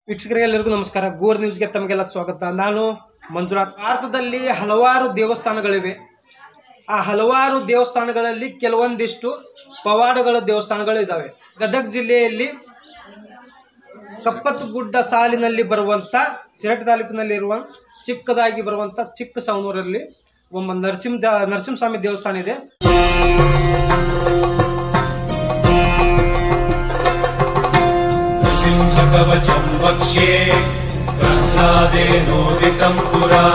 ವೀಕ್ಷಕರಿಗೆಲ್ಲರಿಗೂ ನಮಸ್ಕಾರ. ಗೋರ್ ನ್ಯೂಸ್ಗೆ ತಮಗೆಲ್ಲ ಸ್ವಾಗತ. ನಾನು ಮಂಜುನಾಥ್. ಭಾರತದಲ್ಲಿ ಹಲವಾರು ದೇವಸ್ಥಾನಗಳಿವೆ. ಆ ಹಲವಾರು ದೇವಸ್ಥಾನಗಳಲ್ಲಿ ಕೆಲವೊಂದಿಷ್ಟು ಪವಾಡಗಳ ದೇವಸ್ಥಾನಗಳು ಇದ್ದಾವೆ. ಗದಗ ಜಿಲ್ಲೆಯಲ್ಲಿ ಕಪ್ಪತ್ತಗುಡ್ಡ ಸಾಲಿನಲ್ಲಿ ಬರುವಂಥ ಶಿರಹಟ್ಟಿ ತಾಲೂಕಿನಲ್ಲಿರುವ ಚಿಕ್ಕದಾಗಿ ಬರುವಂಥ ಚಿಕ್ಕ ಸವಣೂರಲ್ಲಿ ಒಬ್ಬ ನರಸಿಂಹಸ್ವಾಮಿ ದೇವಸ್ಥಾನ ಇದೆ. कवचं वक्ष्ये प्रह्लादेनोदितं पुरा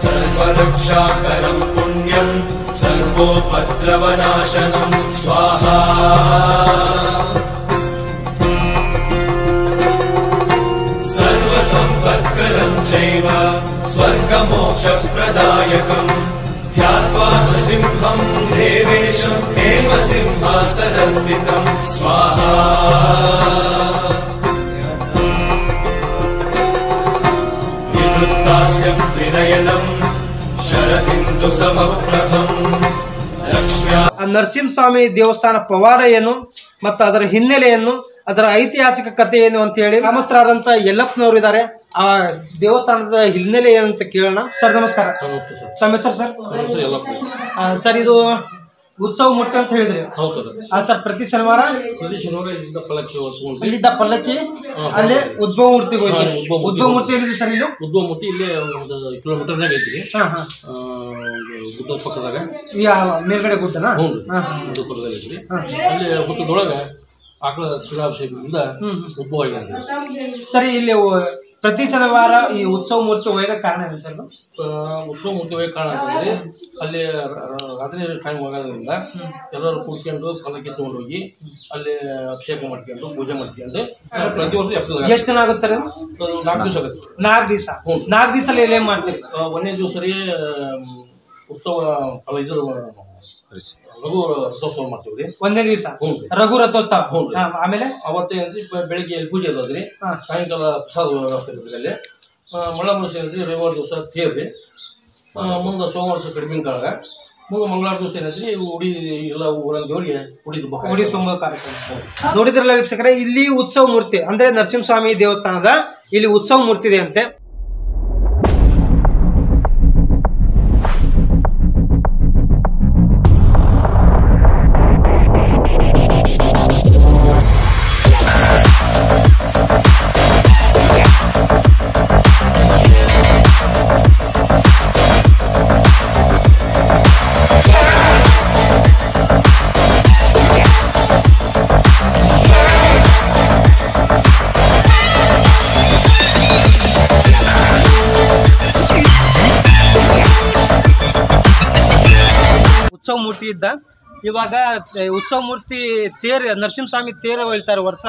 सर्वरक्षाकरं पुण्यं सर्वोपद्रवनाशनं स्वाहा सर्वसम्पत्करं चैव स्वर्गमोक्षप्रदायकं ध्यात्वा नृसिंहं देवेशं हेमसिंहासनस्थितं स्वाहा ನರಸಿಂಹಸ್ವಾಮಿ ದೇವಸ್ಥಾನ ಪವಾಡ ಏನು ಮತ್ತು ಅದರ ಹಿನ್ನೆಲೆಯನ್ನು, ಅದರ ಐತಿಹಾಸಿಕ ಕಥೆ ಏನು ಅಂತ ಹೇಳಿ ಗ್ರಾಮಸ್ಥರಾದಂತ ಯಲ್ಲಪ್ಪನವರು ಇದ್ದಾರೆ. ಆ ದೇವಸ್ಥಾನದ ಹಿನ್ನೆಲೆ ಏನಂತ ಕೇಳೋಣ. ಸರ್ ನಮಸ್ಕಾರ. ತಮ್ಮ ಹೆಸರು ಸರ್? ಸರ್ ಇದು ಉತ್ಸವ ಮೂರ್ತಿ ಅಂತ ಹೇಳಿದ್ರಿ. ಸರ್ ಪ್ರತಿ ಶನಿವಾರ ಇಲ್ಲಿದ್ದ ಪಲ್ಲಕ್ಕಿ ಅಲ್ಲೇ ಉದ್ಭವ ಮೂರ್ತಿಗೆ ಹೋಯ್ತು. ಉದ್ಭವ ಮೂರ್ತಿ ಎಲ್ಲಿದೆ ಸರ್? ಇದು ಉದ್ಭವ ಮೂರ್ತಿ ಇಲ್ಲೇ ಒಂದು ಕಿಲೋಮೀಟರ್ನಾಗ ಐತ್ರಿ. ಗುಡ್ಡ ಪಕ್ಕದಾಗ ಮೇಲ್ಗಡೆ ಗುಡ್ಡನಾ? ಗುಡ್ಡ ಪಕ್ಕದಾಗ ಐತ್ರಿ. ಅಲ್ಲಿ ಹುತ್ತದೊಳಗ ಆಕಳ ಶಿಲಾಭಿಷೇಕದಿಂದ ಉದ್ಭವ ಆಗಿದೆ. ಸರಿ, ಇಲ್ಲಿ ಪ್ರತಿ ಶನಿವಾರ ಈ ಉತ್ಸವ ಮೂರ್ತಿ ಒಯ್ಯದ ಕಾರಣ ಏನು ಸರ್? ಉತ್ಸವ ಮೂರ್ತಿ ಒಯ್ಯ ಕಾರಣ ಅಂತಂದ್ರೆ ಅಲ್ಲಿ ರಾತ್ರಿ ಟೈಮ್ ಆಗೋದ್ರಿಂದ ಎಲ್ಲರೂ ಕುಡ್ಕೊಂಡು ಪಲ್ಲಕ್ಕಿ ತಗೊಂಡು ಹೋಗಿ ಅಲ್ಲಿ ಅಭಿಷೇಕ ಮಾಡ್ಕೊಂಡು ಪೂಜೆ ಮಾಡ್ಕೊಂಡು ಪ್ರತಿ ವರ್ಷ ಎಷ್ಟು ದಿನ ಆಗುತ್ತೆ ಸರ್? 4 ದಿವಸ ಆಗುತ್ತೆ. 4 ದಿವಸ. 4 ದಿವಸಲ್ಲಿ ಏನ್ ಮಾಡ್ತೀರಿ? ಒಂದೇ ದಿವಸ ಉತ್ಸವ ಇದು ರಘು ರಥೋತ್ಸವ ಮಾಡ್ತೀವ್ರಿ. ಒಂದೇ ದಿವಸ ರಘು ರಥೋತ್ಸವ. ಆಮೇಲೆ ಅವತ್ತೇ ಬೆಳಿಗ್ಗೆ ಪೂಜೆ ಇರೋದ್ರಿ, ಸಾಯಂಕಾಲ ಪ್ರಸಾದ ವ್ಯವಸ್ಥೆ ಇರ್ತದೆ. ಅಲ್ಲಿ ಮಳ್ಳಮನಸಿ ಏನಂತ್ರಿ ರವಿವಾರ ದಿವಸ ತೇರ್ರಿ, ಮುಂದೆ ಸೋಮವಾರ ದಿವಸ ಕಡಿಮೆ ಕಾಳಗ, ಮುಂದೆ ಮಂಗಳವಾರ ದಿವಸ ಏನಂತ್ರಿ ಉಡಿ ಎಲ್ಲ ಊರನ್ನ ದೇವರಿಗೆ ಉಡಿ ತುಂಬ ಕಾರ್ಯಕ್ರಮ. ನೋಡಿದ್ರಲ್ಲ ವೀಕ್ಷಕರೇ, ಇಲ್ಲಿ ಉತ್ಸವ ಮೂರ್ತಿ ಅಂದ್ರೆ ನರಸಿಂಹಸ್ವಾಮಿ ದೇವಸ್ಥಾನದ ಇಲ್ಲಿ ಉತ್ಸವ ಮೂರ್ತಿ ಇದೆ ಅಂತೆ. ಉತ್ಸವ ಮೂರ್ತಿ ಇದ್ದ ಇವಾಗ ಉತ್ಸವ ಮೂರ್ತಿ ತೇರು ನರಸಿಂಹಸ್ವಾಮಿ ತೇರು ಹೇಳ್ತಾರೆ ವರ್ಷ.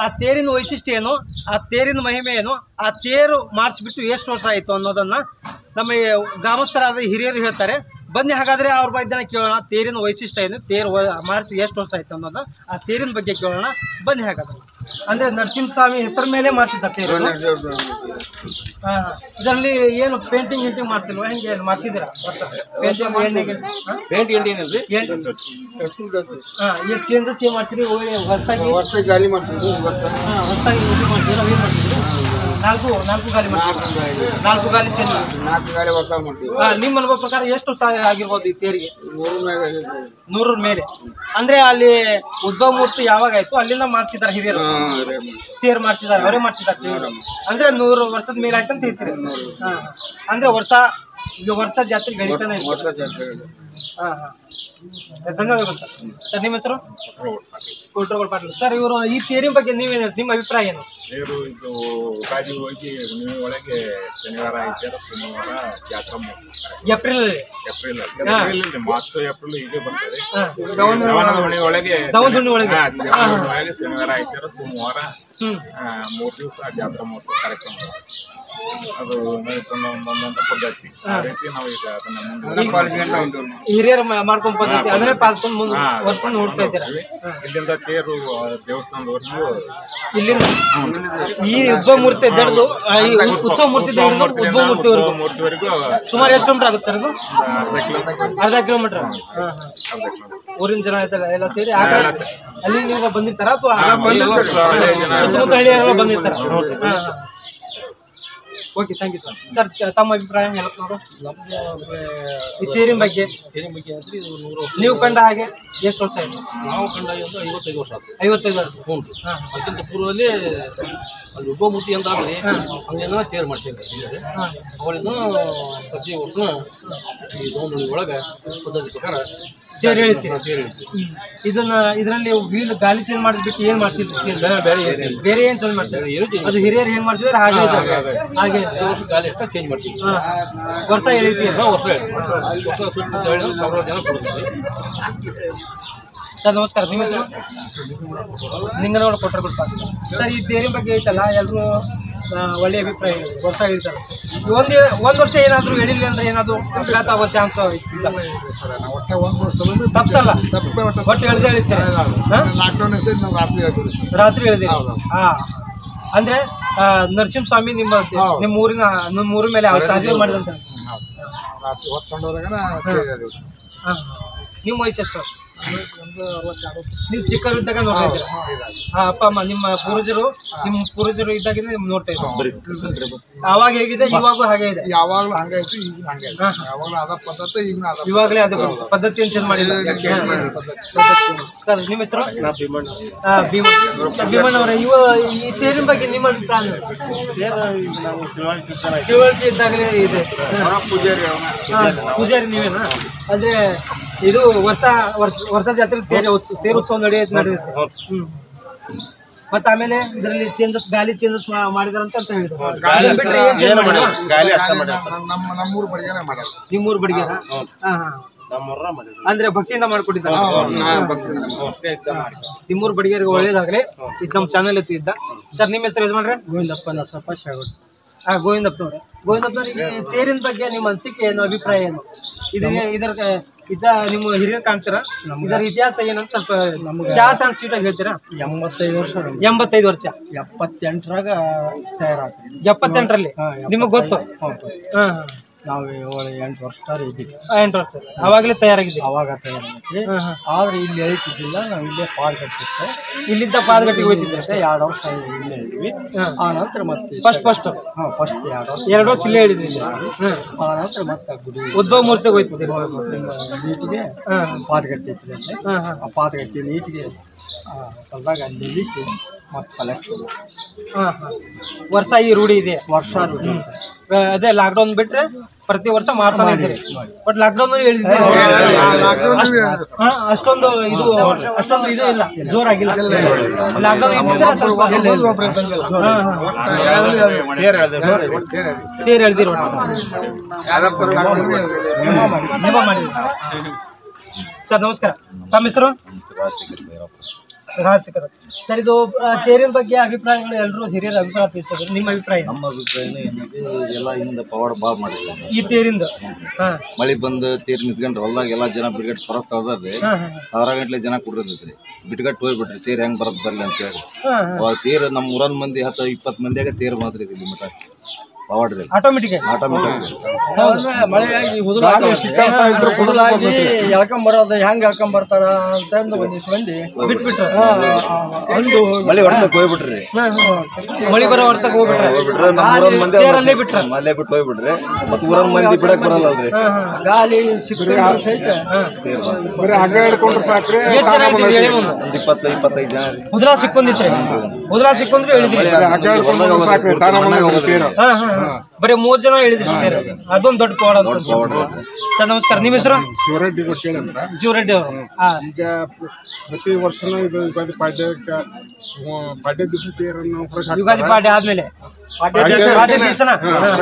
ಆ ತೇರಿನ ವೈಶಿಷ್ಟ್ಯ ಏನು, ಆ ತೇರಿನ ಮಹಿಮೆ ಏನು, ಆ ತೇರು ಮಾಡಿಸ್ಬಿಟ್ಟು ಎಷ್ಟು ವರ್ಷ ಆಯಿತು ಅನ್ನೋದನ್ನು ನಮ್ಮ ಗ್ರಾಮಸ್ಥರಾದ ಹಿರಿಯರು ಹೇಳ್ತಾರೆ. ಬನ್ನಿ ಹಾಗಾದರೆ ಅವ್ರ ಬಗ್ಗೆ ಕೇಳೋಣ. ತೇರಿನ ವೈಶಿಷ್ಟ್ಯ ಏನು, ತೇರು ಮಾಡಿಸಿ ಎಷ್ಟು ವರ್ಷ ಆಯಿತು ಅನ್ನೋದು, ಆ ತೇರಿನ ಬಗ್ಗೆ ಕೇಳೋಣ. ಬನ್ನಿ ಹಾಗಾದ್ರೆ. ಅಂದರೆ ನರಸಿಂಹಸ್ವಾಮಿ ಹೆಸರ ಮೇಲೆ ಮಾಡಿಸಿದ್ದ ತೇರು. ಇದರಲ್ಲಿ ಏನು ಪೇಂಟಿಂಗ್ ಗಿಂಟಿಂಗ್ ಮಾಡಿಸಿಲ್ವಾ? ಹೆಂಗೆ ಏನು ಮಾಡಿಸಿದ್ದೀರಾ? ಪೇಂಟ್ ಏನಿಲ್ರಿ, ಈಗ ಚೇಂಜಸ್ ಏನು ಮಾಡ್ತೀರಿ? ಹೊಸದಾಗಿ ಗಾಲಿ ಮಾಡ್ತೀವಿ. ಹೊಸದಾಗಿ ಇದು ಮಾಡ್ತೀರಾ? ಏನು ಮಾಡ್ತಿದ್ರಿ? ನಾಲ್ಕು ಗಾಲಿ ಮಾಡ್ತೀವಿ. 4 ಗಾಲಿ ಚೇಂಜ್. 4 ಗಾಲಿ ಹೊಸ ಮಾಡ್ತೀವಿ. ನಿಮ್ಮ ಅನುಭವ ಪ್ರಕಾರ ಎಷ್ಟು ವರ್ಷ ಆಗಿರ್ಬೋದು ಈ ತೇರಿಗೆ? 100 ಮೇಲೆ. ಅಂದ್ರೆ ಅಲ್ಲಿ ಉದ್ಭವ ಮೂರ್ತಿ ಯಾವಾಗ ಆಯ್ತು ಅಲ್ಲಿಂದ ಮಾಡ್ಸಿದಾರೆ ಹಿರಿಯರು, ತೇರು ಮಾಡ್ಸಿದಾರೆ, ಅವರೇ ಮಾಡ್ಸಿದಾರೆ ತೇರು. ಅಂದ್ರೆ 100 ವರ್ಷದ ಮೇಲೆ ಆಯ್ತು ಅಂತ ಹೇಳ್ತೀರಿ. ಅಂದ್ರೆ ವರ್ಷ ಜಾತ್ರೆ ಗಡಿತಾನೆ. ಧನ್ಯವಾದಗಳು ಸರ್. ನಿಮ್ಮ ಹೆಸರು? ಕೋಟ್ರೋಗಲ್ ಪಾಟೀಲ್. ಸರ್, ಇವರು ಈ ತೇರಿನ ಬಗ್ಗೆ ನೀವೇನು, ನಿಮ್ಮ ಅಭಿಪ್ರಾಯ ಏನು? ತೇರು ಇದು ಯುಗಾದಿ ಹೋಗಿ ಹುಣ್ಣಿಮೆ ಒಳಗೆ ಶನಿವಾರ ಐತಾರ, ಸೋಮವಾರ ಜಾತ್ರಾ ಮಹೋತ್ಸವ. ಏಪ್ರಿಲ್ ಮಾರ್ಚ್ ಏಪ್ರಿಲ್ ಹೀಗೆ ಬರ್ತದೆ. ದವನದುಣ್ಣಿ ಒಳಗೆ ಶನಿವಾರ ಐತಾರ, ಸೋಮವಾರ 3 ದಿವಸ ಜಾತ್ರಾ ಮಹೋತ್ಸವ ಕಾರ್ಯಕ್ರಮ. ಅದು ಒಂದೊಂದು ಪದ್ಧತಿ. ಆ ರೀತಿ ನಾವು ಈಗ ಅದನ್ನ ಹಿರಿಯರು ಮಾಡ್ಕೊಂಡ್ ಪದ್ಧತಿ ಅದನ್ನೇ ಪಾಲಿಸ್ಕೊಂಡು ಮುಂದೆ ವರ್ಷಕೊಂಡು ನೋಡ್ತಾ ಇದ್ದೀರಾ? ಇಲ್ಲಿಂದ ತೇರು ದೇವಸ್ಥಾನದವರೆಗೂ ಇಲ್ಲಿಂದ ಈ ಉದ್ಭವ ಮೂರ್ತಿ ದಡ್ದು ಈ ಉತ್ಸವ ಮೂರ್ತಿ ಹಿಡಿದು ಉದ್ಭವ ಮೂರ್ತಿವರೆಗೂ ಸುಮಾರು ಎಷ್ಟು ಕಿಲೋಮೀಟರ್ ಆಗುತ್ತೆ ಸರ್ ಇದು? ಅರ್ಧ ಕಿಲೋಮೀಟರ್. ಊರಿನ ಜನ ಆಯ್ತಲ್ಲ ಎಲ್ಲ ಸೇರಿ ಅಲ್ಲಿ ಬಂದಿರ್ತಾರ ಅಥವಾ ಸುತ್ತಮುತ್ತ ಹಳ್ಳಿಯರೆಲ್ಲ ಬಂದಿರ್ತಾರ? Okay, thank you sir. Sir ತಮ್ಮ ಅಭಿಪ್ರಾಯ ಹೇಳಕ್ ನೋಡು ಈ ತೇರಿನ ಬಗ್ಗೆ. ಅಂದ್ರೆ ಇದು 100 ನೀವು ಕಂಡ ಹಾಗೆ ಎಷ್ಟು ವರ್ಷ ಆಯ್ತು? ನಾವು ಕಂಡಾಗ 55 ವರ್ಷ ಆಯ್ತು. 55 ವರ್ಷ. ಹ್ಞೂ. ಅದಕ್ಕಿಂತ ಪೂರ್ವದಲ್ಲಿ ಅಲ್ಲಿ ಉಪಮೂರ್ತಿ ಅಂತ ಆಗಲಿ ಹಂಗೇನ ತೇರು ಮಾಡ್ಸಿರ್ತಾರೆ. ಅವಳಿನ ಪ್ರತಿ ವರ್ಷ ಈ ದೋಣಿ ಒಳಗೆ ಪದ್ಧತಿ ಪ್ರಕಾರ ತೇರು ಹೇಳ್ತೀವಿ. ತೇರು ಹೇಳ್ತೀವಿ. ಇದರಲ್ಲಿ ವೀಲ್ ಗಾಲಿ ಚೇಂಜ್ ಮಾಡಿದ್ಬಿಟ್ಟು ಏನ್ ಮಾಡ್ಸಿದ್ರಿ? ಬೇರೆ ಏನ್ ಚೇಂಜ್ ಮಾಡ್ಸಿದ್ರಿ? ಅದು ಹಿರಿಯರು ಏನ್ ಮಾಡ್ಸಿದ್ರೆ ಹಾಗೆ ಹಾಗೆ ವರ್ಷ ಗಾಲಿ ಅಷ್ಟ ಚೇಂಜ್ ಮಾಡ್ತೀವಿ. ವರ್ಷ ಏನೈತಿ? ವರ್ಷ ಸಾವಿರಾರು ಜನ ಕೊಡ್ತೀವಿ. ಸರ್ ನಮಸ್ಕಾರ, ನಿಮ್ಮ ಹೆಸರು? ನಿಂಗನಗೌಡ ಕೊಟ್ಟರಗುಪ್ಪ. ಸರ್ ಈ ತೇರಿನ ಬಗ್ಗೆ ಐತಲ್ಲ ಎಲ್ಲರೂ ಒಳ್ಳೆ ಅಭಿಪ್ರಾಯ ವರ್ಷ ಹೇಳ್ತಾರೆ. ಒಂದ್ ವರ್ಷ ಏನಾದ್ರು ಹೇಳಿಲ್ಲ ಅಂದ್ರೆ ಏನಾದ್ರು ಅಪಘಾತ ಆಗೋ ಚಾನ್ಸ್ ಇಲ್ಲ? ತಪ್ಸಲ್ಲ, ಒಟ್ಟು ಹೇಳ್ದೆ ಹೇಳ್ತಾರೆ. ರಾತ್ರಿ ಹೇಳಿದಿರಿ? ಹಾ, ಅಂದ್ರೆ ನರಸಿಂಹಸ್ವಾಮಿ ನಿಮ್ಮ ಊರಿನ ಮೇಲೆ ಸಾಧನೆ ಮಾಡಿದಂತ. ನಿಮ್ಮ ವಯಸ್ಸು ಎಷ್ಟು? ನೀವು ಚಿಕ್ಕವರಿದ್ದಾಗ ನೋಡ್ತಾ ಇದ್ದೀರಾ? ಅಪ್ಪ ಅಮ್ಮ ನಿಮ್ಮ ಪೂರ್ವಜರು ಇದ್ದಾಗಿಂದ ನಿಮ್ಗೆ ನೋಡ್ತಾ ಇದ್ರು. ಅವಾಗ ಹೇಗಿದೆ, ಇವಾಗೂ ಹಾಗೆ ಇದೆ? ಯಾವಾಗಲೂ ಹಂಗಾಯ್ತು, ಈಗ ಹಂಗೆ ಯಾವಾಗಲೂ ಅದ ಪದ್ಧತಿ, ಈಗ ಇವಾಗಲೇ ಅದು ಪದ್ಧತಿ ಏನು ಚೇಂಜ್ ಮಾಡಿಲ್ಲ. ಸರ್ ನಿಮ್ಮ ಹೆಸರು? ಭೀಮಣ್ಣ ಅವರೇ, ಈ ತೇರಿನ ಬಗ್ಗೆ ನಿಮ್ಮ ಅಭಿಪ್ರಾಯ? ತಿಳುವಳಿಕೆ ಇದ್ದಾಗಲೇ ಇದೆ. ಪೂಜಾರಿ ನೀವೇನಾ? ಅಂದ್ರೆ ಇದು ವರ್ಷ ಜಾತ್ರೆ ತೇರು ಉತ್ಸವ ನಡೆಯುತ್ತೆ. ಮತ್ತೆ ಆಮೇಲೆ ಇದರಲ್ಲಿ ಗಾಲಿ ಚೇಂಜಸ್ ಮಾಡಿದಾರಂತ ಹೇಳಿದ್ರು. ನಮ್ಮೂರು ಬಡಿಗೆನೆ ಮಾಡ್ಯಾರ. ನಿಮ್ಮೂರು ಬಡಿಗೆರ? ಅಂದ್ರೆ ಭಕ್ತಿಯಿಂದ ಮಾಡ್ಕೊಟ್ಟಿದ್ದಾರೆ. ನಿಮ್ಮೂರು ಬಡಿಗೆರಿಗೆ ಒಳ್ಳೇದಾಗ್ಲಿ. ಇದು ನಮ್ಮ ಚಾನಲ್ ಇದ್ದ. ಸರ್ ನಿಮ್ಮ ಹೆಸರು ಯಜಮಾನ್ರೆ? ಗೋವಿಂದಪ್ಪ ನರಸಪ್ಪ ಶಾಗೋಡ್. ಗೋವಿಂದಪ್ಪನವ್ರೆ, ಗೋವಿಂದಪ್ಪನವ್ರಿಗೆ ತೇರಿನ ಬಗ್ಗೆ ನಿಮ್ಮ ಅನಿಸಿಕೆ ಏನು, ಅಭಿಪ್ರಾಯ ಏನು? ಇದರ ನಿಮ್ಮ ಹಿರಿಯರು ಕಾಣ್ತೀರಾ? ಇದರ ಇತಿಹಾಸ ಏನಂತ ಸ್ವಲ್ಪ ಶಾರ್ಟ್ ಅಂಡ್ ಸ್ವೀಟ್ ಆಗಿ ಹೇಳ್ತೀರಾ? 85 ವರ್ಷ. 85 ವರ್ಷ. 78ರಾಗ ತಯಾರಾಗ್ತದೆ. 78ರಲ್ಲಿ ನಿಮಗೆ ಗೊತ್ತು? ನಾವು 8 ವರ್ಷ ಇದ್ದೀವಿ. 8 ವರ್ಷ ಅವಾಗಲೇ ತಯಾರಾಗಿದೆ? ಅವಾಗ ತಯಾರಾಗೈತಿ. ಆದ್ರೆ ಇಲ್ಲಿ ಹೇಳ್ತಿದ್ದಿಲ್ಲ, ನಾವು ಇಲ್ಲೇ ಪಾಲ್ ಕಟ್ಟಿದ್ದೆ. ಇಲ್ಲಿಂದ ಪಾದಗಟ್ಟಿಗೆ ಹೋಗ್ತಿದ್ದೆ ಅಷ್ಟೇ. 2 ವರ್ಷ ಇಲ್ಲೇ ಇದ್ವಿ. ಆ ನಂತರ ಮತ್ತೆ ಫಸ್ಟ್ 2 ವರ್ಷ ಇಲ್ಲೇ ಹೇಳಿದ್ವಿ. ಆ ನಂತರ ಮತ್ತೆ ಗುಡಿ ಉದ್ಭವ ಮೂರ್ತಿಗೆ ಹೋಗ್ತಿದ್ದೆ. ನೀಟಿಗೆ ಪಾದಗಟ್ಟಿ ಇತ್ತು. ಆ ಪಾದಗಟ್ಟಿ ನೀಟಿಗೆ ಹೊಲದಾಗ ಅಲ್ಲಿ ನಿಲ್ಲಿಸಿ ಮತ್ತೆ ಕಲೆಕ್ಷನ್. ವರ್ಷ ಈ ರೂಢಿ ಇದೆ? ವರ್ಷ ರೂಢಿ. ಅದೇ ಲಾಕ್ಡೌನ್ ಬಿಟ್ರೆ ಪ್ರತಿ ವರ್ಷ ಮಾಡ್ತಾನೆ ಇದ್ದೀರಿ. ಬಟ್ ಲಾಕ್ಡೌನ್ ಹೇಳಿದ್ದೆ ಅಷ್ಟೊಂದು ಇದು ಇಲ್ಲ, ಜೋರಾಗಿಲ್ಲ. ಲಾಕ್ಡೌನ್ ತೇರು ಎಳ್ದಿರೋ ಸರ್ ನಮಸ್ಕಾರ. ತಮ್ಮ ಹೆಸರು? ರಾಜಶೇಖರ್. ಸರ್ ಇದು ತೇರಿನ ಬಗ್ಗೆ ಅಭಿಪ್ರಾಯಗಳು ಎಲ್ಲರೂ ಹಿರಿಯರ ಅಭಿಪ್ರಾಯ ತಿಳಿಸಿದ್ರು. ನಿಮ್ಮ ಅಭಿಪ್ರಾಯ? ನಮ್ಮ ಅಭಿಪ್ರಾಯನೇ ಏನಂದ್ರೆ ಇದೆಲ್ಲ ಹಿಂದೆ ಪವಾಡ ಭಾಳ ಮಾಡಿದ್ರು ಈ ತೇರಿಂದ. ಮಳೆ ಬಂದು ತೇರು ನಿಂತ್ಕೊಂಡ್ರೆ ಹೊಲ್ದಾಗ ಎಲ್ಲ ಜನ ಬಿಟ್ಗಟ್ಟು ಪರಸ್ತಾ ಅದಾರ್ರಿ. ಸಾವಿರ ಗಂಟ್ಲೆ ಜನ ಕುಡಿದಿದ್ರಿ, ಬಿಟ್ಗಟ್ಟು ಹೋಗ್ಬಿಟ್ರಿ ತೇರು ಹೆಂಗ್ ಬರತ್ ಬರ್ಲಿ ಅಂತ ಹೇಳಿ. ಅವಾಗ ತೇರು ನಮ್ಮ ಊರನ್ ಮಂದಿ 10-20 ಮಂದಿಯಾಗ ತೇರು ಮಾತ್ರ ಇದ್ರಿ ಮಠ ಪವಾಡದಲ್ಲಿ ಆಟೋಮೆಟಿಕ್ ಮಳೆಯಾಗಿ ಹುಡುಲಾಗಿ ಎಳ್ಕೊಂಬರೋದು ಹೆಂಗ್ ಎಳ್ಕೊಂಬರ್ತಾರ ಅಂತಂದು ಒಂದಿಷ್ಟು ಮಂದಿ ಬಿಟ್ಬಿಟ್ರು. ಒಂದು ಮಳೆ ಹೊರತಕ್ಕೆ ಹೋಗ್ಬಿಟ್ರಿ. ಮಳೆ ಬರೋ ಹೊರತಕ್ಕೆ ಹೋಗ್ಬಿಟ್ರೆ ನಮ್ಮ ಊರನ್ ಮಂದಿ ಅಲ್ಲೇ ಬಿಟ್ರ ಅಲ್ಲೇ ಬಿಟ್ಟು ಹೋಗ್ಬಿಟ್ರಿ. ಮತ್ ಊರನ್ ಮಂದಿ ಬಿಡಕ್ ಬರಲ್ಲ ಅಲ್ರಿ. ಗಾಲಿ ಸಿಕ್ಕರೆ ಸಹಿತ ಬರೀ ಹಗ್ಗ ಹಿಡ್ಕೊಂಡ್ರೆ ಸಾಕ್ರಿ. ಎಷ್ಟು ಜನ ಇದ್ದೀವಿ ಹೇಳಿ? ಒಂದು 20-25 ಜನ ರೀ. ಉದ್ರಾ ಸಿಕ್ಕೊಂಡಿತ್ರಿ? ಉದ್ರಾ ಸಿಕ್ಕೊಂಡ್ರೆ ಹೇಳಿದ್ರಿ ಸಾಕ್ರಿ. ಬರೀ 3 ಜನ ಹೇಳಿದ್ರಿ. ಅದೊಂದು ದೊಡ್ಡ ಪವಾಡ. ಸರ್ ನಮಸ್ಕಾರ. ನಿಮ್ಮ ಹೆಸರು? ಶಿವರೆಡ್ಡಿ ಗೊತ್ತೇಳಿ ಅಂತ. ಶಿವರೆಡ್ಡಿ ಅವರು. ಈಗ ಪ್ರತಿ ವರ್ಷನೂ ಇದು ಯುಗಾದಿ ಪಾಡ್ಯ ದಿವಸ ತೇರನ್ನು ಹೊರಗೆ ಯುಗಾದಿ ಪಾಡ್ಯ ಆದ್ಮೇಲೆ ಪಾಡ್ಯ ದಿವಸನ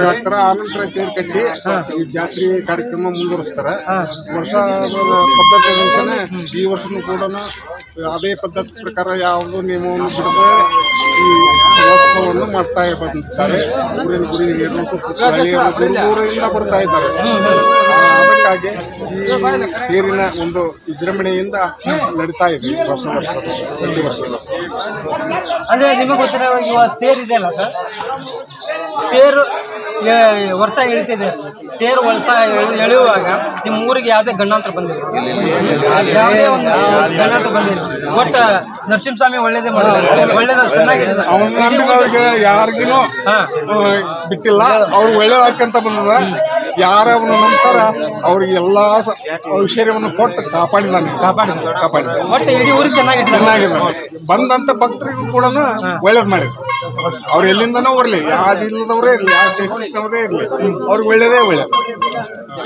ಹಾಕ್ತಾರ. ಆನಂತರ ತೇರ್ ಕಟ್ಟಿ ಈ ಜಾತ್ರೆ ಕಾರ್ಯಕ್ರಮ ಮುಂದುವರಿಸ್ತಾರ. ವರ್ಷ ಪದ್ಧತಿ ಅಂತಾನೆ ಈ ವರ್ಷನೂ ಕೂಡ ಅದೇ ಪದ್ಧತಿ ಪ್ರಕಾರ ಯಾವುದೋ ನಿಯಮವನ್ನು ಬಿಡದೆ ಈ ಉತ್ಸವವನ್ನು ಮಾಡ್ತಾ ಬಂದಿದ್ದಾರೆ. ಊರಿನ ಗುಡಿ ಹಿರಿಯರು ಊರಿಂದ ಬರ್ತಾ ಇದ್ದಾರೆ. ಅದಕ್ಕಾಗಿ ಈ ತೇರಿನ ಒಂದು ವಿಜೃಂಭಣೆಯಿಂದ ನಡೀತಾ ಇದೆ ವರ್ಷ ಪ್ರತಿ ವರ್ಷ. ಅಂದ್ರೆ ನಿಮಗೆ ಗೊತ್ತಿರೋ ತೇರಿದೆ ಅಲ್ಲ ಸರ್, ತೇರು ವರ್ಷ ಎಳಿತಿದೆ. ತೇರು ವರ್ಷ ಎಳೆಯುವಾಗ ನಿಮ್ಮ ಊರಿಗೆ ಯಾವುದೇ ಗಂಡಾಂತರ ಬಂದಿಲ್ಲ, ಯಾವುದೇ ಒಂದು ಗಂಡಾಂತರ ಬಂದಿಲ್ಲ. ಒಟ್ಟು ನರಸಿಂಹಸ್ವಾಮಿ ಒಳ್ಳೇದೇ ಮಾಡಿದ್ದಾರೆ, ಒಳ್ಳೇದ ಚೆನ್ನಾಗಿದೆ. ಅವ್ರಿಗೆ ಯಾರಿಗೂ ಬಿಟ್ಟಿಲ್ಲ, ಅವ್ರು ಒಳ್ಳೇದಾಕಂತ ಬಂದದ. ಯಾರ ನಂತರ ಅವ್ರಿಗೆ ಎಲ್ಲಾ ಐಶ್ವರ್ಯವನ್ನು ಕೊಟ್ಟು ಕಾಪಾಡಿದಾನೆ. ಒಟ್ಟು ಇಡೀ ಊರಿಗೆ ಚೆನ್ನಾಗಿದೆ. ಬಂದಂತ ಭಕ್ತರಿಗೂ ಕೂಡ ಒಳ್ಳೇದ್ ಮಾಡಿದ್ರು. ಅವ್ರು ಎಲ್ಲಿಂದನೂ ಬರ್ಲಿ, ಯಾವ್ದಿಲ್ಲದವರೇ ಇರ್ಲಿ, ಯಾವ ಸ್ಟೇಟ್ನವರೇ ಇರ್ಲಿ, ಅವ್ರಿಗೆ ಒಳ್ಳೇದೇ ಒಳ್ಳೇದು.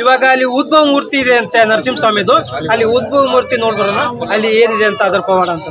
ಇವಾಗ ಅಲ್ಲಿ ಉದ್ಭವ ಮೂರ್ತಿ ಇದೆ ಅಂತೆ ನರಸಿಂಹಸ್ವಾಮಿದು. ಅಲ್ಲಿ ಉದ್ಭವ ಮೂರ್ತಿ ನೋಡ್ಬರೋಣ, ಅಲ್ಲಿ ಏನಿದೆ ಅಂತ ಅದರ ಪವಾಡ ಅಂತ.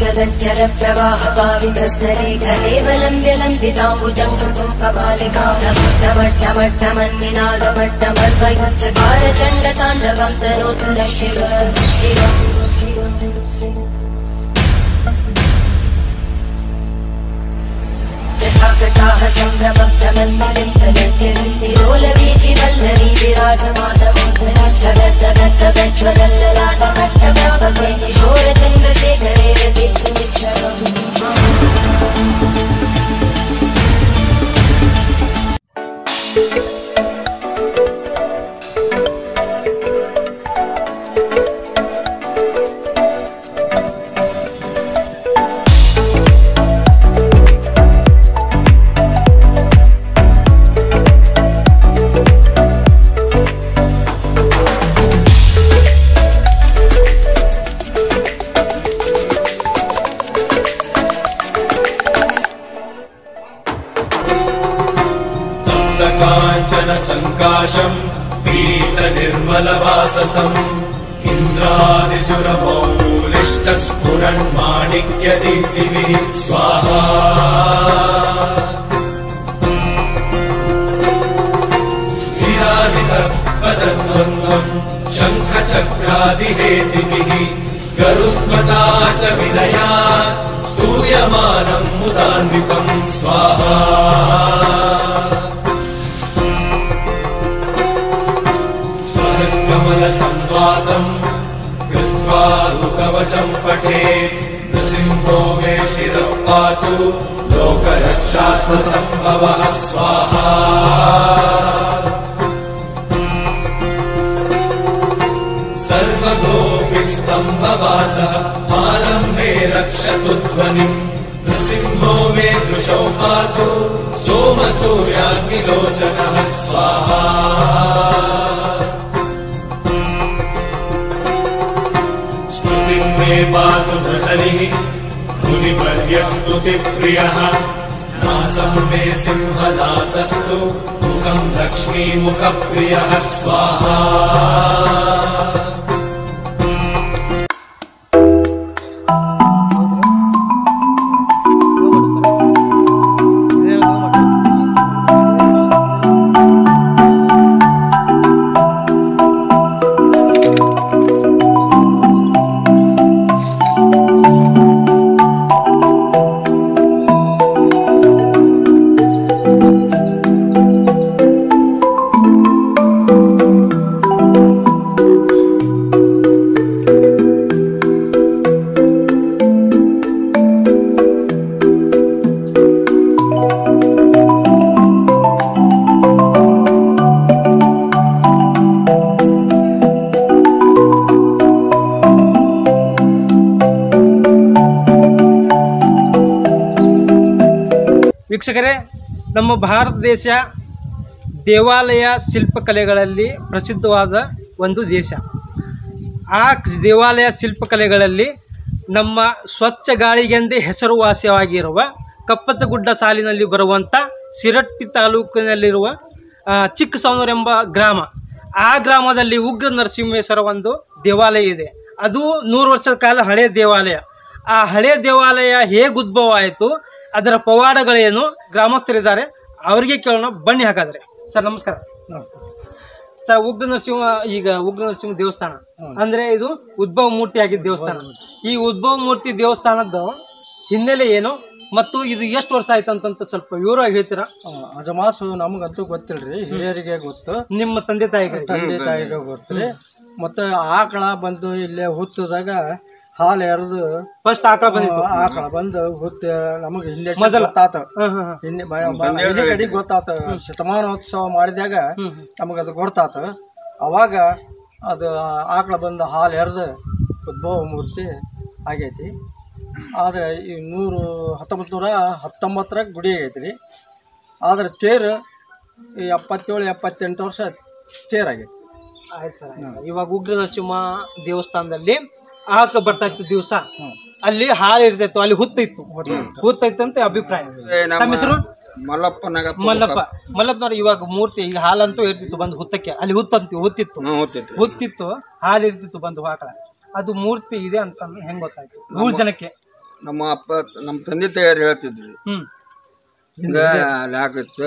गगनचर प्रवाह पावितस्तरे घलेवलम्ब्य लम्बिताम्बुजं कुम्भपालिकामट्टमट्टमन्निनादमट्टमर्वयुच्चकार चण्डताण्डवं तनोतु न शिव जटाकटाः सम्भ्रमभ्रमन्निलिम्पलज्जन्तिरोलवीचि वल्लरी विराजमानमोहनज्ज्वलल्ललाटमट्टव्यापके किशोरचन्द्रशेखरे रतिक्षणम् काञ्चन सङ्काशम् पीतनिर्मलवाससम् इन्द्रादिसुरमौलिष्टस्फुरन्माणिक्यदीप्तिभिः स्वाहा विराजितपदद्वन्द्वम् शङ्खचक्रादिहेतिभिः गरुत्मता च विनयात् स्तूयमानम् मुदान्वितम् स्वाहा कमलसंवासम् कृत्वा लुकवचम् पठे नृसिंहो मे शिरः पातु लोकरक्षात्मसम्भवः स्वाहा सर्वगोपिस्तम्भवासः फालम् मे रक्षतु ध्वनिम् नृसिंहो मे दृशौ पातु सोमसूर्याग्निलोचनः स्वाहा मे पातु नृहरिः मुनिवर्यस्तुतिप्रियः नासम् मे सिंहनासस्तु मुखम् लक्ष्मीमुखप्रियः स्वाहा ವೀಕ್ಷಕರೇ, ನಮ್ಮ ಭಾರತ ದೇಶ ದೇವಾಲಯ ಶಿಲ್ಪಕಲೆಗಳಲ್ಲಿ ಪ್ರಸಿದ್ಧವಾದ ಒಂದು ದೇಶ. ಆ ದೇವಾಲಯ ಶಿಲ್ಪಕಲೆಗಳಲ್ಲಿ ನಮ್ಮ ಸ್ವಚ್ಛ ಗಾಳಿಗೆಂದೇ ಹೆಸರುವಾಸಿಯಾಗಿರುವ ಕಪ್ಪತ್ತಗುಡ್ಡ ಸಾಲಿನಲ್ಲಿ ಬರುವಂಥ ಶಿರಟ್ಟಿ ತಾಲೂಕಿನಲ್ಲಿರುವ ಚಿಕ್ಕಸವನೂರು ಎಂಬ ಗ್ರಾಮ. ಆ ಗ್ರಾಮದಲ್ಲಿ ಉಗ್ರ ನರಸಿಂಹೇಶ್ವರ ಒಂದು ದೇವಾಲಯ ಇದೆ. ಅದು 100 ವರ್ಷದ ಕಾಲ ಹಳೆಯ ದೇವಾಲಯ. ಆ ಹಳೆಯ ದೇವಾಲಯ ಹೇಗೆ ಉದ್ಭವ ಆಯಿತು, ಅದರ ಪವಾಡಗಳೇನು, ಗ್ರಾಮಸ್ಥರಿದ್ದಾರೆ, ಅವರಿಗೆ ಕೇಳೋಣ ಬನ್ನಿ. ಹಾಗಾದರೆ ಸರ್ ನಮಸ್ಕಾರ. ಸರ್, ಉಗ್ರ ನರಸಿಂಹ ದೇವಸ್ಥಾನ ಅಂದ್ರೆ ಇದು ಉದ್ಭವ ಮೂರ್ತಿ ಆಗಿದ್ದ ದೇವಸ್ಥಾನ. ಈ ಉದ್ಭವ ಮೂರ್ತಿ ದೇವಸ್ಥಾನದ ಹಿನ್ನೆಲೆ ಏನು ಮತ್ತು ಇದು ಎಷ್ಟು ವರ್ಷ ಆಯ್ತು ಅಂತ ಸ್ವಲ್ಪ ವಿವರವಾಗಿ ಹೇಳ್ತೀರಾ? ಅಜಮಾಸು ನಮಗಂತೂ ಗೊತ್ತಿಲ್ರಿ, ಹಿರಿಯರಿಗೆ ಗೊತ್ತು, ನಿಮ್ಮ ತಂದೆ ತಾಯಿಗೆ ಗೊತ್ತು. ಮತ್ತೆ ಆಕಳ ಬಂದು ಇಲ್ಲೇ ಹುತ್ತದಾಗ ಹಾಲು ಎರೆದು ಫಸ್ಟ್ ಆಕಳ ಬಂದು ಹುತ್ತ ನಮಗೆ ಹಿಂದೆ ಗೊತ್ತಾತ, ಹಿಂದೆ ಕಡೆ ಗೊತ್ತಾತ. ಶತಮಾನೋತ್ಸವ ಮಾಡಿದಾಗ ನಮಗದು ಗೊತ್ತಾತ. ಅವಾಗ ಅದು ಆಕಳ ಬಂದು ಹಾಲು ಎರೆದು ಉದ್ಭವ ಮೂರ್ತಿ ಆಗೈತಿ. ಆದರೆ ಈ 1919 ಗುಡಿ ಆಗೈತಿ ರೀ. ಆದ್ರೆ ತೇರು 77-78 ವರ್ಷ ತೇರಾಗೈತಿ. ಆಯ್ತು ಸರ್. ಇವಾಗ ಉಗ್ರ ನರಸಿಂಹ ದೇವಸ್ಥಾನದಲ್ಲಿ ಆಕಳ ಬರ್ತಾ ಇತ್ತು ದಿವಸ, ಅಲ್ಲಿ ಹಾಲು ಇರ್ತಿತ್ತು, ಅಲ್ಲಿ ಹುತ್ತಿತ್ತು ಅಂತ ಅಭಿಪ್ರಾಯ. ನಮ್ಮ ಹೆಸರು ಮಲ್ಲಪ್ಪನವ್ರು. ಇವಾಗ ಮೂರ್ತಿ ಈಗ ಹಾಲಂತೂ ಇರ್ತಿತ್ತು ಬಂದು ಹುತ್ತಕ್ಕೆ, ಅಲ್ಲಿ ಹುತ್ತಿತ್ತು ಹಾಲು ಇರ್ತಿತ್ತು ಬಂದು ಆಕಳ. ಅದು ಮೂರ್ತಿ ಇದೆ ಅಂತ ಹೆಂಗ್ ಗೊತ್ತಾಯ್ತು ಊರ್ ಜನಕ್ಕೆ? ನಮ್ಮ ತಂದೆ ತಾಯಿಯರು ಹೇಳ್ತಿದ್ರಿ, ಹಿಂಗ ಅಲ್ಲಿ ಹಾಕಿತ್ತು,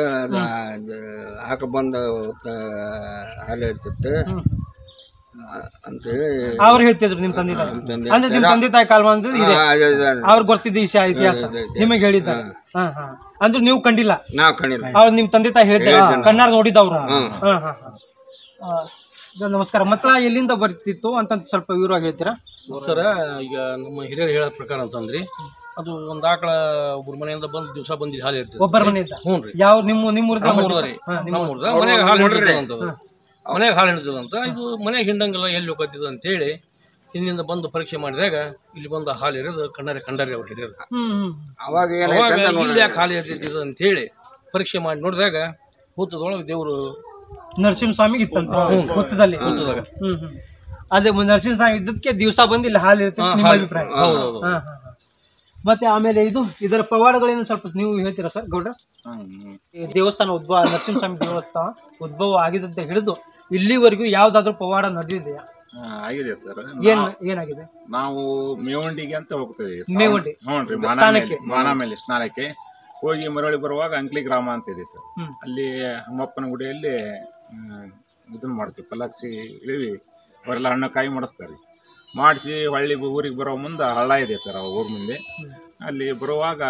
ಹಾಕ ಬಂದ ಹಾಲು ಇರ್ತಿತ್ತು ಅಂತೇಳಿ ಅವ್ರು ಹೇಳ್ತಿದ್ರು. ನಿಮ್ ತಂದೆ ತಾಯಿ ಅಂದ್ರೆ ನಿಮ್ ತಂದೆ ತಾಯಿ ಕಾಲ ಅವ್ರಿಗೆ ಗೊತ್ತಿದ್ದ ಇತಿಹಾಸ ನಿಮಗೆ ಹೇಳಿದ್ದಾರೆ. ಅಂದ್ರೆ ನೀವು ಕಂಡಿಲ್ಲ? ನಾವ್ ಕಂಡಿಲ್ಲ. ಅವ್ರು ನಿಮ್ ತಂದೆ ತಾಯಿ ಹೇಳ್ತಾರೆ, ಕಣ್ಣಾರ ನೋಡಿದವ್ರು. ನಮಸ್ಕಾರ. ಮಕ್ಕಳ ಎಲ್ಲಿಂದ ಬರ್ತಿತ್ತು ಅಂತ ಸ್ವಲ್ಪ ವಿವರವಾಗಿ ಹೇಳ್ತೀರಾ ಸರ? ಈಗ ನಮ್ಮ ಹಿರಿಯರು ಹೇಳೋ ಪ್ರಕಾರ ಅಂತಂದ್ರಿ, ಅದು ಒಂದ್ ಆಕಳ ಒಬ್ಬರ ಮನೆಯಿಂದ ಬಂದು ದಿವಸ ಬಂದಿದ್ದು ಹಾಲು ಇರ್ತದೆ. ಒಬ್ಬರ ಮನೆಯಿಂದ? ಹ್ಞೂ ರೀ. ಯಾವ ಮನೆಯಾಗ ಹಾಲು ಹಿಡಿದಂತ. ಇದು ಮನೆಗೆ ಹಿಂಡಂಗಿಲ್ಲ, ಎಲ್ಲಿ ಹೋಗತ್ತಿದ ಅಂತ ಹೇಳಿ ಹಿಂದಿಂದ ಬಂದು ಪರೀಕ್ಷೆ ಮಾಡಿದಾಗ ಇಲ್ಲಿ ಬಂದು ಹಾಲು ಇರೋದು ಕಂಡಾರಿ ಅವ್ರು ಹಿರಿಯರು. ಅವಾಗ ಇಲ್ಲಿ ಯಾಕೆ ಹಾಲು ಇರ್ತಿದ್ದು ಅಂತ ಹೇಳಿ ಪರೀಕ್ಷೆ ಮಾಡಿ ನೋಡಿದಾಗ ಹುತ್ತದೊಳಗೆ ದೇವರು ನರಸಿಂಹಸ್ವಾಮಿಗೆ ಇತ್ತಂತ ಹುತ್ತದಲ್ಲಿ. ಅದೇ ನರಸಿಂಹಸ್ವಾಮಿ ಇದ್ದದಕ್ಕೆ ದಿವಸ ಬಂದು ಇಲ್ಲಿ ಹಾಲು ಇರ್ತದೆ ನಿಮ್ಮ ಅಭಿಪ್ರಾಯ? ಮತ್ತೆ ಆಮೇಲೆ ಇದರ ಪವಾಡಗಳೇನು ಸ್ವಲ್ಪ ನೀವು ಹೇಳ್ತೀರಾ ಸರ್ ಗೌಡ್ರ? ದೇವಸ್ಥಾನ ನರಸಿಂಹಸ್ವಾಮಿ ದೇವಸ್ಥಾನ ಉದ್ಭವ ಆಗಿದಂತ ಹಿಡಿದು ಇಲ್ಲಿವರೆಗೂ ಯಾವ್ದಾದ್ರು ಪವಾಡ ನಡೆದಿದೆಯಾ? ಆಗಿದೆ ಸರ್. ಏನಾಗಿದೆ? ನಾವು ಮೇವಂಡಿಗೆ ಅಂತ ಹೋಗ್ತೇವೆ. ಮೇವಂಡಿ? ಹ್ಞೂ, ಮಾನಾಮೇಲೆ ಸ್ನಾನಕ್ಕೆ ಹೋಗಿ ಮರಳಿ ಬರುವಾಗ ಅಂಕ್ಲಿ ಗ್ರಾಮ ಅಂತ ಇದೆ ಸರ್. ಅಲ್ಲಿ ಅಮ್ಮಪ್ಪನ ಗುಡಿಯಲ್ಲಿ ಇದನ್ನ ಮಾಡ್ತೀವಿ, ಪಲ್ಲಕ್ಕಿ ಇಳಿವಿ ಅವರೆಲ್ಲ ಹಣ್ಣು ಕಾಯಿ ಮಾಡಿಸ್ತಾರೆ. ಮಾಡಿಸಿ ಹೊಳ್ಳಿ ಊರಿಗೆ ಬರೋ ಮುಂದೆ ಹಳ್ಳ ಇದೆ ಸರ್, ಆ ಊರ ಮುಂದೆ. ಅಲ್ಲಿ ಬರುವಾಗ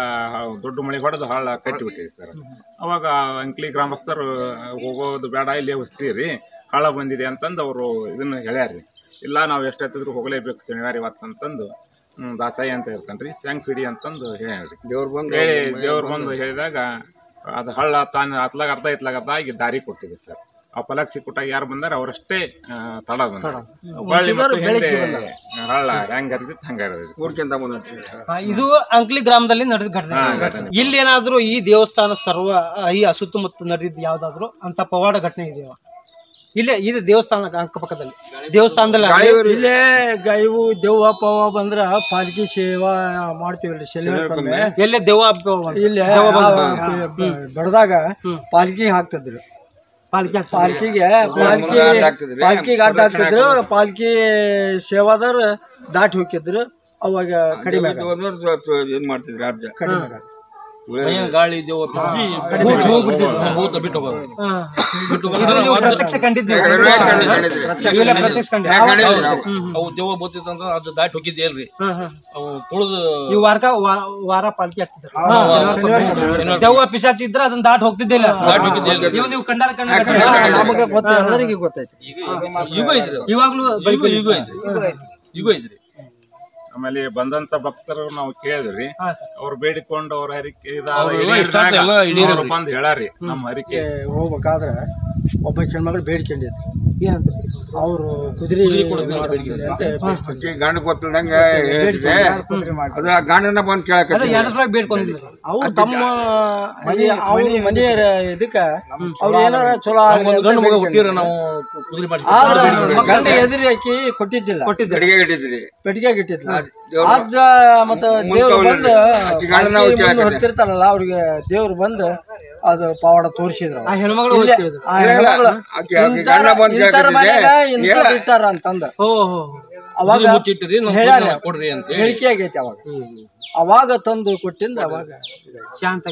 ದೊಡ್ಡ ಮಳೆ ಹೊಡೆದು ಹಳ್ಳ ಕಟ್ಟಿಬಿಟ್ಟಿದೆ ಸರ್. ಅವಾಗ ಅಂಕ್ಲಿ ಗ್ರಾಮಸ್ಥರು ಹೋಗೋದು ಬೇಡ, ಇಲ್ಲಿ ಹೊಸ್ತೀರಿ, ಹಳ್ಳ ಬಂದಿದೆ ಅಂತಂದು ಅವರು ಇದನ್ನು ಹೇಳ್ಯಾರಿ. ಇಲ್ಲ, ನಾವು ಎಷ್ಟೊತ್ತಿದ್ರು ಹೋಗಲೇಬೇಕು ಶನಿವಾರ ಇವತ್ತು ಅಂತಂದು ದಾಸಾಯಿ ಅಂತ ಇರ್ತಾನ್ರಿ, ಸ್ಯಾಂಗ್ ಪಿಡಿ ಅಂತಂದು ಹೇಳ್ರಿ. ದೇವ್ರು ಬಂದು ಹೇಳಿದಾಗ ಅದು ಹಳ್ಳ ತಾನು ಅತ್ಲಾಗ ಅರ್ಧ ಆಗಿ ದಾರಿ ಕೊಟ್ಟಿದೆ ಸರ್. ಆ ಪಲಕ್ಷಿ ಕೊಟ್ಟಾಗ ಯಾರು ಬಂದಾರ ಅವರಷ್ಟೇ ತಡ ಬಂದಾರ. ಹಳ್ಳ ಹೆಂಗ ಹರಿದಿತ್ತು ಹಂಗ ಊರ್ಕಿಂತ ಮುಂದೆ. ಇದು ಅಂಕ್ಲಿ ಗ್ರಾಮದಲ್ಲಿ ನಡೆದ ಘಟನೆ. ಇಲ್ಲಿ ಏನಾದ್ರು ಈ ದೇವಸ್ಥಾನ ಈ ಸುತ್ತಮುತ್ತ ನಡೆದಿದ್ದು ಯಾವ್ದಾದ್ರು ಅಂತ ಪವಾಡ ಘಟನೆ ಇದೆಯಾ? ಇಲ್ಲೇ ಇದು ದೇವಸ್ಥಾನ ಅಕ್ಕಪಕ್ಕದಲ್ಲಿ ದೇವಸ್ಥಾನದಲ್ಲಿ ಇಲ್ಲೇ ಇವು ದೆವ್ವ ಪವ ಬಂದ್ರ ಪಾಲ್ಕಿ ಸೇವಾ ಮಾಡ್ತೀವಲ್ರಿ ಶನಿವಾರ. ಎಲ್ಲೇ ದೆವ್ವ ಇಲ್ಲೇ ಬಡದಾಗ ಪಾಲ್ಕಿ ಹಾಕ್ತಿದ್ರು. ಪಾಲ್ಕಿಗೆ ಅಡ್ಡ ಹಾಕ್ತಿದ್ರು. ಪಾಲ್ಕಿ ಸೇವಾದವ್ರು ದಾಟಿ ಹೋಗಿದ್ರು. ಅವಾಗ ಕಡಿಮೆ ಏನ್ ಮಾಡ್ತಿದ್ರು ಅರ್ಜ ಕಡಿಮೆ ಗಾಳಿ ದೇವ ಬಿಟ್ಟು ಅವು ದೇವ ಬೋತಿತ್ತಂದ್ರ ಅದು ದಾಟಿ ಹೋಗಿದ್ದೆ ಅಲ್ರಿ. ಅವು ತುಳಿದು ವಾರ ಪಾಲ್ಕಿ ಆಗ್ತಿದ್ರು. ದೆವ್ವ ಪಿಶಾಚಿ ಇದ್ರೆ ಅದನ್ನ ದಾಟಿ ಹೋಗ್ತಿದ್ದಿಲ್ಲ. ನೀವು ಕಂಡಾರ ನಮಗೆ ಗೊತ್ತ, ಎಲ್ಲರಿಗೆ ಗೊತ್ತೈತಿ. ಇವಾಗ್ಲೂ ಯುಗ ಐತ್ರಿ. ಆಮೇಲೆ ಬಂದಂತ ಭಕ್ತರು ನಾವು ಕೇಳಿದ್ರಿ, ಅವ್ರು ಬೇಡಿಕೊಂಡು ಅವ್ರ ಹರಿಕೆ ಬಂದ್ ಹೇಳಾರಿ. ನಮ್ಮ ಹರಿಕೆ ಹೋಗ್ಬೇಕಾದ್ರೆ ಒಬ್ಬ ಹೆಣ್ಮಗಳು ಬೇಡ್ಕೊಂಡಿದ್ರು ಏನಂತ ಅವರು ಕುದುರೆ ಗಂಡ ಗೊತ್ತಿಲ್ದಂಗೆ ಹೇಳಿದ್ರೆ ಅದು ಆ ಗಂಡನ ಬಂದು ಕೇಳಕ್ಕೆ ಯಾವ್ದ್ರಾಗ ಬೇಡ್ಕೊಂಡಿದ್ರು ಅವು ತಮ್ಮ ಅವ್ರ ಮನೆಯ ಇದಕ್ಕ ಅವ್ರು ಏನಾರ ಚಲೋ ನಾವು ಕುದುರೆ ಮಾಡಿ ಗಂಡ ಎದುರಿ ಹಾಕಿ ಕೊಟ್ಟಿದ್ದಿಲ್ಲ ಅಡಿಗೆ ಇಟ್ಟಿದ್ರಿ ಪೆಟ್ಟಿಗೆ ಇಟ್ಟಿದ್ಲ ಅಜ್ಜ ಮತ್ತ ದೇವ್ರು ಬಂದು ಹೊರ್ತಿರ್ತಾರಲ್ಲ ಅವ್ರಿಗೆ ದೇವ್ರು ಬಂದು ಅದು ಪವಾಡ ತೋರಿಸಿದ್ರು ಆ ಹೆಣ್ಮಗಳು ಇಟ್ಟಾರ ಅಂತಂದ ಅವಾಗ ಹೇಳಿಕೆ ಆಗೈತಿ ಅವಾಗ ತಂದು ಕೊಟ್ಟಿಂದ ಅವಾಗ ಶಾಂತ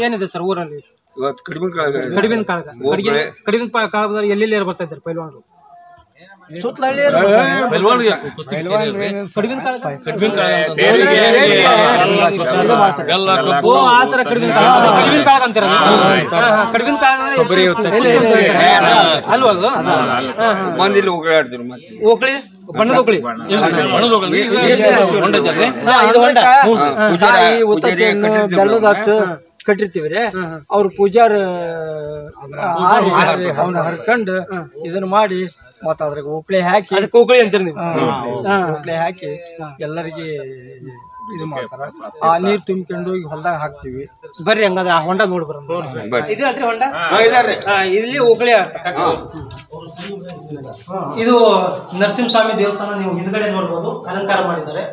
ಏನಿದೆ ಸರ್ ಊರಲ್ಲಿ ಇವತ್ತು ಕಡಿಬಿನ ಕಾಳಗದಲ್ಲಿ ಎಲ್ಲೆಲ್ಲಿ ಬರ್ತಾ ಇದ್ದಾರೆ ಪೈಲ್ವಾನರು ಸುತ್ತಲ ಆತರ ಕಡಿಬಿನ ಕಾಳಗ ಅಂತೀರ ಕಡಿಬಿನ ಅಲ್ವಾ ಮಂದಿಲಿ ಉಗುಳಾಡ್ತಿರು ಮತ್ತೆ ಓಕಳಿ ಬಣ್ಣದ ಓಕಳಿ ಬೆಲ್ಲದ ಹಚ್ಚು ಕಟ್ಟಿರ್ತೀವ್ರಿ ಅವ್ರ ಪೂಜಾರ ಅವನ್ನ ಹರ್ಕೊಂಡು ಇದನ್ನ ಮಾಡಿ ಮತ್ತ ಅದ್ರಾಗ ಓಕ್ಳೆ ಹಾಕಿ ಅದಕ್ಕೆ ಓಕಳಿ ಅಂತೀರಿ ನೀವು ಓಕ್ಳೆ ಹಾಕಿ ಎಲ್ಲರಿಗೆ ಇದು ಮಾಡ್ತಾರ ಆ ನೀರ್ ತುಂಬಿಕೊಂಡು ಹೋಗಿ ಹೊಲ್ದಾಗ ಹಾಕ್ತಿವಿ ಬರ್ರಿ ಹಂಗಾದ್ರೆ ಆ ಹೊಂಡ ನೋಡಿ ಬರೋಣ ಇದು ಅಲ್ರಿ ಹೊಂಡ ಇಲ್ಲಿ ಓಕಳಿ ಆಡ್ತಾರೆ ಇದು ನರಸಿಂಹಸ್ವಾಮಿ ದೇವಸ್ಥಾನ ನೀವು ಹಿಂದ್ಗಡೆ ನೋಡ್ಬೋದು ಅಲಂಕಾರ ಮಾಡಿದ್ದಾರೆ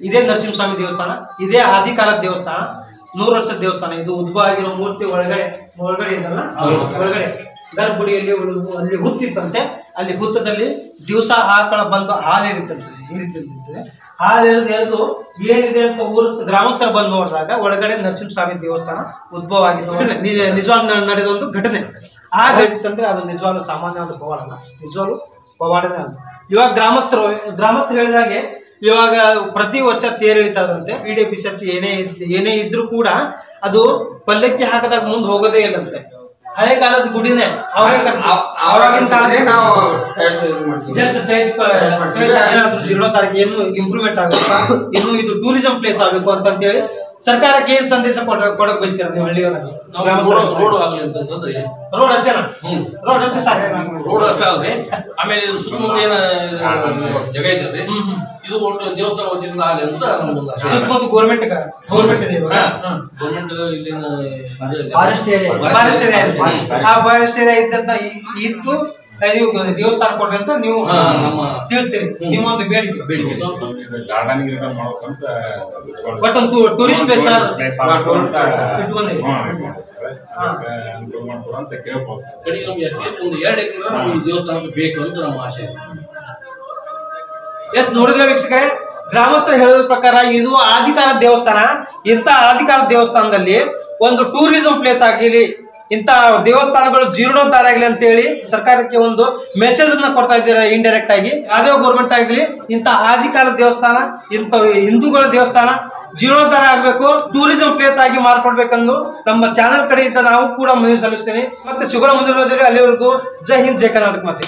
ಇದೇ ನರಸಿಂಹಸ್ವಾಮಿ ದೇವಸ್ಥಾನ ಇದೇ ಆದಿಕಾಲದ ದೇವಸ್ಥಾನ 100 ವರ್ಷದ ದೇವಸ್ಥಾನ ಇದು ಉದ್ಭವ ಆಗಿರೋ ಮೂರ್ತಿ ಒಳಗಡೆ ಇದಲ್ಲ ಒಳಗಡೆ ಗರ್ಭಗುಡಿಯಲ್ಲಿ ಅಲ್ಲಿ ಹುತ್ತಿತ್ತಂತೆ ಅಲ್ಲಿ ಹುತ್ತದಲ್ಲಿ ದಿವಸ ಆಕಳ ಬಂದು ಹಾಲು ಹಿರಿತಿರ್ತಂತೆ ಹಾಲು ಎರೆದು ಏನಿದೆ ಅಂತ ಗ್ರಾಮಸ್ಥರು ಬಂದು ನೋಡಿದಾಗ ಒಳಗಡೆ ನರಸಿಂಹಸ್ವಾಮಿ ದೇವಸ್ಥಾನ ಉದ್ಭವ ಆಗಿದ್ದು ನಿಜವಾಗ್ ನಡೆದ ಒಂದು ಘಟನೆ ಆ ಘಟಿತಂದ್ರೆ ಅದು ನಿಜವಾಗ್ಲೂ ಸಾಮಾನ್ಯವಾದ ಪವಾಡ ಅಲ್ಲ ನಿಜವಾಗ್ಲೂ ಪವಾಡನೇ ಅಲ್ಲ ಇವಾಗ ಗ್ರಾಮಸ್ಥರು ಹೇಳಿದಾಗೆ ಇವಾಗ ಪ್ರತಿ ವರ್ಷ ತೇರು ಎಳಿತಾರಂತೆ PDP ಚರ್ಚೆ ಏನೇ ಇದ್ರೂ ಕೂಡ ಅದು ಪಲ್ಲಕ್ಕಿ ಹಾಕದಾಗ ಮುಂದೆ ಹೋಗೋದೇ ಇಲ್ಲಂತೆ ಹಳೆ ಕಾಲದ ಗುಡಿನೇ ಅವಾಗಿನ ಕಾಲದಲ್ಲಿ ನಾವು ಜಸ್ಟ್ ಜೀರ್ಣೋದ್ಧಾರಕ್ಕೆ ಏನು ಇಂಪ್ರೂವ್ಮೆಂಟ್ ಆಗಬೇಕು ಇನ್ನು ಇದು ಟೂರಿಸಂ ಪ್ಲೇಸ್ ಆಗಬೇಕು ಅಂತೇಳಿ ಸರ್ಕಾರಕ್ಕೆ ಏನ್ ಸಂದೇಶ ಕೊಡಕ್ ಬಯಸ್ತೀರ ನೀವು ಹಳ್ಳಿಯವರಲ್ಲಿ ರೋಡ್ ಆಗಲಿ ಅಂತಂದ್ರೆ ರೋಡ್ ಅಷ್ಟೇನಾ ರೋಡ್ ಅಷ್ಟೇ ಸಾಕು ರೋಡ್ ಅಷ್ಟೇ ಅಲ್ರಿ ಆಮೇಲೆ ಸುತ್ತಮುತ್ತ ಏನ ಜಾಗ ಐತಲ್ರಿ ಇದು ಒಟ್ಟು ದೇವಸ್ಥಾನ ವತಿಯಿಂದ ಆಗಲಿ ಅಂತ ಸುತ್ತಮುತ್ತ ಗೌರ್ಮೆಂಟ್ ಇಲ್ಲಿನ ಫಾರೆಸ್ಟ್ ಏರಿಯಾ ಆ ಫಾರೆಸ್ಟ್ ಏರಿಯಾ ಇದ್ದು ನೀವು ದೇವಸ್ಥಾನ ಕೊಡ್ರಿ ಅಂತ ನೀವು ತಿಳಿಸ್ತೀರಿ ನಿಮ್ಮ ಒಂದು ಬೇಡಿಕೆ ಬಟ್ ಒಂದು ಟೂರಿಸ್ಟ್ ಪ್ಲೇಸ್ ಒಂದು 2 ಎಕರೆ ಈ ದೇವಸ್ಥಾನಕ್ಕೆ ಬೇಕು ಅಂತ ನಮ್ಮ ಆಶೆ. ಎಸ್ ನೋಡಿದ್ರೆ ವೀಕ್ಷಕರೇ ಗ್ರಾಮಸ್ಥರು ಹೇಳೋದ್ರ ಪ್ರಕಾರ ಇದು ಆದಿಕಾಲದ ದೇವಸ್ಥಾನ ಇಂಥ ಆದಿಕಾಲದ ದೇವಸ್ಥಾನದಲ್ಲಿ ಒಂದು ಟೂರಿಸಂ ಪ್ಲೇಸ್ ಆಗಿಲಿ ಇಂಥ ದೇವಸ್ಥಾನಗಳು ಜೀರ್ಣೋದ್ಧಾರ ಆಗಲಿ ಅಂತ ಹೇಳಿ ಸರ್ಕಾರಕ್ಕೆ ಒಂದು ಮೆಸೇಜ್ ಅನ್ನ ಕೊಡ್ತಾ ಇದ್ದಾರೆ ಇಂಡೈರೆಕ್ಟ್ ಆಗಿ ಯಾವ್ಯಾವ ಗೌರ್ಮೆಂಟ್ ಆಗಲಿ ಇಂಥ ಆದಿಕಾಲದ ದೇವಸ್ಥಾನ ಇಂಥ ಹಿಂದೂಗಳ ದೇವಸ್ಥಾನ ಜೀರ್ಣೋದ್ಧಾರ ಆಗಬೇಕು ಟೂರಿಸಂ ಪ್ಲೇಸ್ ಆಗಿ ಮಾರ್ಪಡ್ಬೇಕಂದು ನಮ್ಮ ಚಾನೆಲ್ ಕಡೆಯಿಂದ ನಾವು ಕೂಡ ಮನವಿ ಸಲ್ಲಿಸ್ತೇನೆ ಮತ್ತೆ ಸಿಗೋಣ ಮುಂದಿನ ಅಲ್ಲಿವರೆಗೂ ಜೈ ಹಿಂದ್ ಜೈ ಕರ್ನಾಟಕ ಮತ್ತೆ